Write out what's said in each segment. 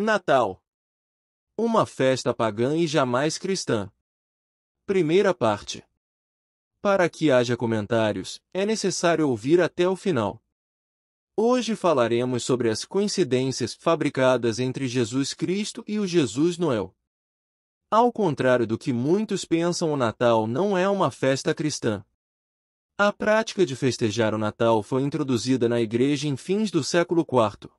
Natal. Uma festa pagã e jamais cristã. Primeira parte. Para que haja comentários, é necessário ouvir até o final. Hoje falaremos sobre as coincidências fabricadas entre Jesus Cristo e o Jesus Noel. Ao contrário do que muitos pensam, o Natal não é uma festa cristã. A prática de festejar o Natal foi introduzida na Igreja em fins do século IV.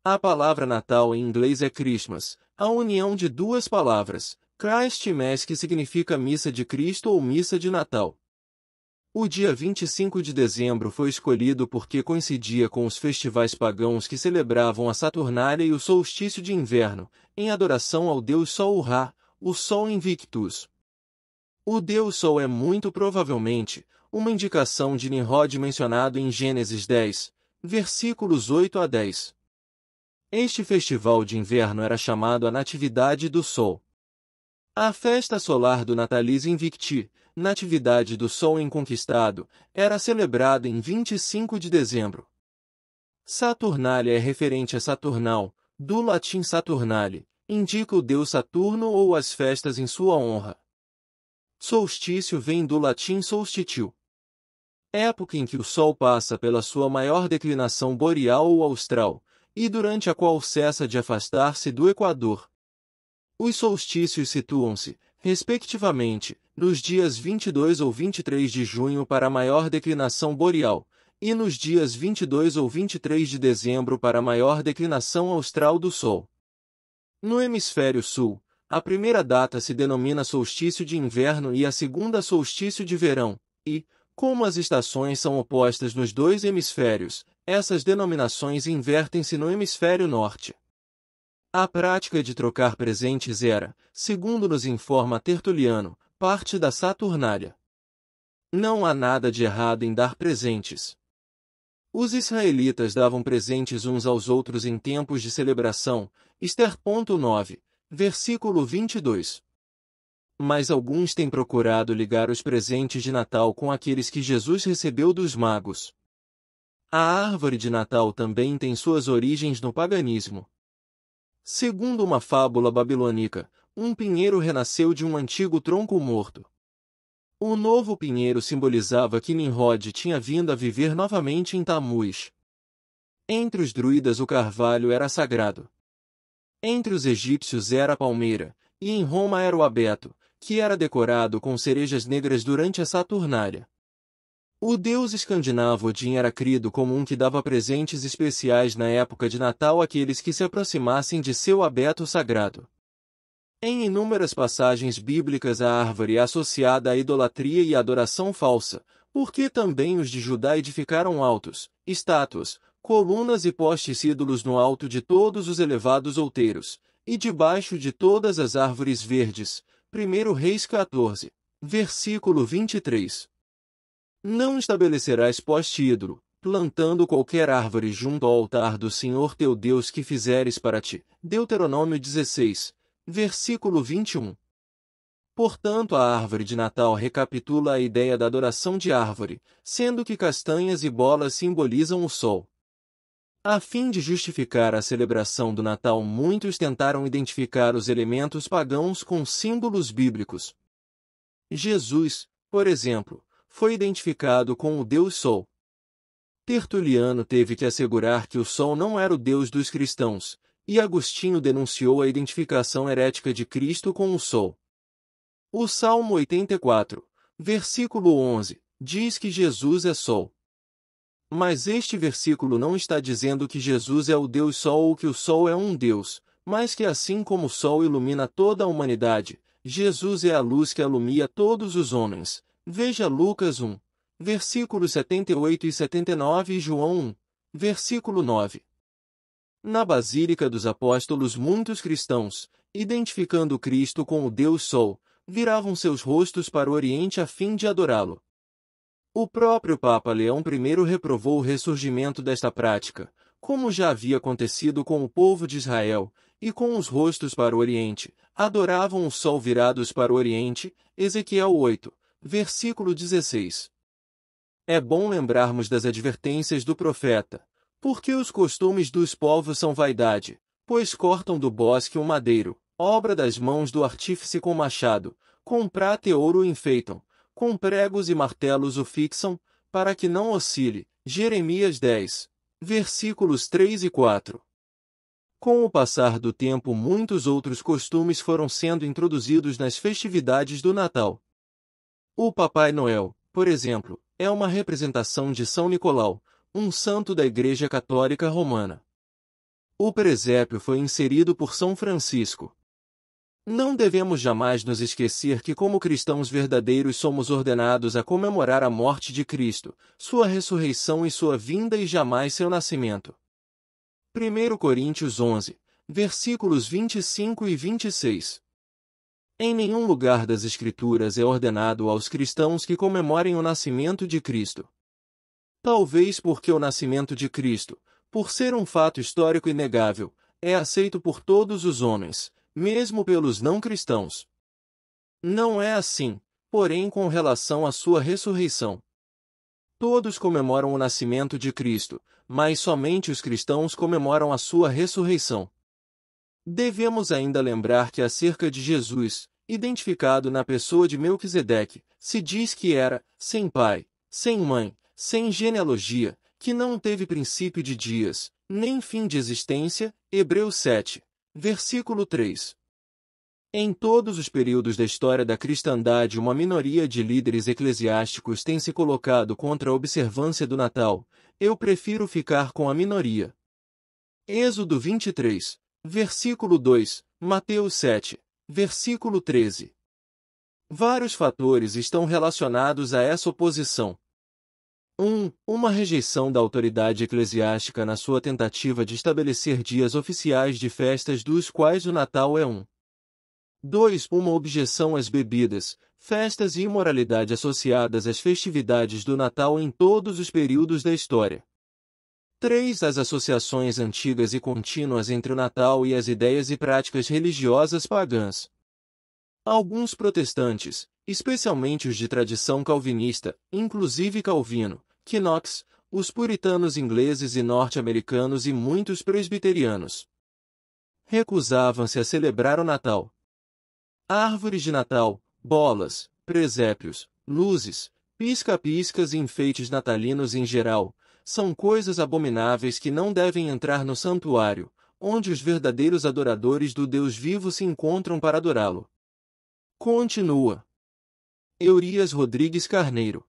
A palavra Natal em inglês é Christmas, a união de duas palavras, Christ e Mass, que significa missa de Cristo ou missa de Natal. O dia 25 de dezembro foi escolhido porque coincidia com os festivais pagãos que celebravam a Saturnália e o solstício de inverno, em adoração ao deus Sol Ra, o Sol Invictus. O deus Sol é muito provavelmente uma indicação de Nimrod mencionado em Gênesis 10, versículos 8 a 10. Este festival de inverno era chamado a Natividade do Sol. A festa solar do Natalis Invicti, Natividade do Sol Inconquistado, era celebrada em 25 de dezembro. Saturnália é referente a Saturnal, do latim Saturnale, indica o deus Saturno ou as festas em sua honra. Solstício vem do latim solstitio, época em que o Sol passa pela sua maior declinação boreal ou austral, e durante a qual cessa de afastar-se do Equador. Os solstícios situam-se, respectivamente, nos dias 22 ou 23 de junho para a maior declinação boreal, e nos dias 22 ou 23 de dezembro para a maior declinação austral do Sol. No hemisfério sul, a primeira data se denomina solstício de inverno e a segunda solstício de verão, e, como as estações são opostas nos dois hemisférios, essas denominações invertem-se no hemisfério norte. A prática de trocar presentes era, segundo nos informa Tertuliano, parte da Saturnália. Não há nada de errado em dar presentes. Os israelitas davam presentes uns aos outros em tempos de celebração, Ester. 9, versículo 22. Mas alguns têm procurado ligar os presentes de Natal com aqueles que Jesus recebeu dos magos. A árvore de Natal também tem suas origens no paganismo. Segundo uma fábula babilônica, um pinheiro renasceu de um antigo tronco morto. O novo pinheiro simbolizava que Nimrod tinha vindo a viver novamente em Tamuz. Entre os druidas o carvalho era sagrado. Entre os egípcios era a palmeira, e em Roma era o abeto, que era decorado com cerejas negras durante a Saturnália. O deus escandinavo Odin era crido como um que dava presentes especiais na época de Natal àqueles que se aproximassem de seu abeto sagrado. Em inúmeras passagens bíblicas a árvore é associada à idolatria e adoração falsa, porque também os de Judá edificaram altos, estátuas, colunas e postes ídolos no alto de todos os elevados outeiros, e debaixo de todas as árvores verdes. 1 Reis 14, versículo 23. Não estabelecerás poste ídolo, plantando qualquer árvore junto ao altar do Senhor teu Deus que fizeres para ti. Deuteronômio 16, versículo 21. Portanto, a árvore de Natal recapitula a ideia da adoração de árvore, sendo que castanhas e bolas simbolizam o sol. A fim de justificar a celebração do Natal, muitos tentaram identificar os elementos pagãos com símbolos bíblicos. Jesus, por exemplo, foi identificado com o deus Sol. Tertuliano teve que assegurar que o Sol não era o deus dos cristãos, e Agostinho denunciou a identificação herética de Cristo com o Sol. O Salmo 84, versículo 11, diz que Jesus é Sol. Mas este versículo não está dizendo que Jesus é o Deus Sol ou que o Sol é um Deus, mas que assim como o Sol ilumina toda a humanidade, Jesus é a luz que alumia todos os homens. Veja Lucas 1, versículos 78 e 79 e João 1, versículo 9. Na Basílica dos Apóstolos muitos cristãos, identificando Cristo com o Deus Sol, viravam seus rostos para o Oriente a fim de adorá-lo. O próprio Papa Leão I reprovou o ressurgimento desta prática, como já havia acontecido com o povo de Israel, e com os rostos para o Oriente, adoravam o Sol virados para o Oriente, Ezequiel 8. Versículo 16. É bom lembrarmos das advertências do profeta, porque os costumes dos povos são vaidade, pois cortam do bosque um madeiro, obra das mãos do artífice com machado, com prata e ouro o enfeitam, com pregos e martelos o fixam, para que não oscile. Jeremias 10, versículos 3 e 4. Com o passar do tempo, muitos outros costumes foram sendo introduzidos nas festividades do Natal. O Papai Noel, por exemplo, é uma representação de São Nicolau, um santo da Igreja Católica Romana. O presépio foi inserido por São Francisco. Não devemos jamais nos esquecer que, como cristãos verdadeiros, somos ordenados a comemorar a morte de Cristo, sua ressurreição e sua vinda e jamais seu nascimento. 1 Coríntios 11, versículos 25 e 26. Em nenhum lugar das Escrituras é ordenado aos cristãos que comemorem o nascimento de Cristo. Talvez porque o nascimento de Cristo, por ser um fato histórico inegável, é aceito por todos os homens, mesmo pelos não cristãos. Não é assim, porém, com relação à sua ressurreição. Todos comemoram o nascimento de Cristo, mas somente os cristãos comemoram a sua ressurreição. Devemos ainda lembrar que acerca de Jesus, identificado na pessoa de Melquisedeque, se diz que era, sem pai, sem mãe, sem genealogia, que não teve princípio de dias, nem fim de existência. Hebreus 7, versículo 3. Em todos os períodos da história da cristandade, uma minoria de líderes eclesiásticos tem se colocado contra a observância do Natal. Eu prefiro ficar com a minoria. Êxodo 23, versículo 2, Mateus 7, versículo 13. Vários fatores estão relacionados a essa oposição. 1. Uma rejeição da autoridade eclesiástica na sua tentativa de estabelecer dias oficiais de festas dos quais o Natal é um. 2. Uma objeção às bebidas, festas e imoralidade associadas às festividades do Natal em todos os períodos da história. 3. As associações antigas e contínuas entre o Natal e as ideias e práticas religiosas pagãs. Alguns protestantes, especialmente os de tradição calvinista, inclusive Calvino, Knox, os puritanos ingleses e norte-americanos e muitos presbiterianos, recusavam-se a celebrar o Natal. Árvores de Natal, bolas, presépios, luzes, pisca-piscas e enfeites natalinos em geral, são coisas abomináveis que não devem entrar no santuário, onde os verdadeiros adoradores do Deus vivo se encontram para adorá-lo. Continua Eurias Rodrigues Carneiro.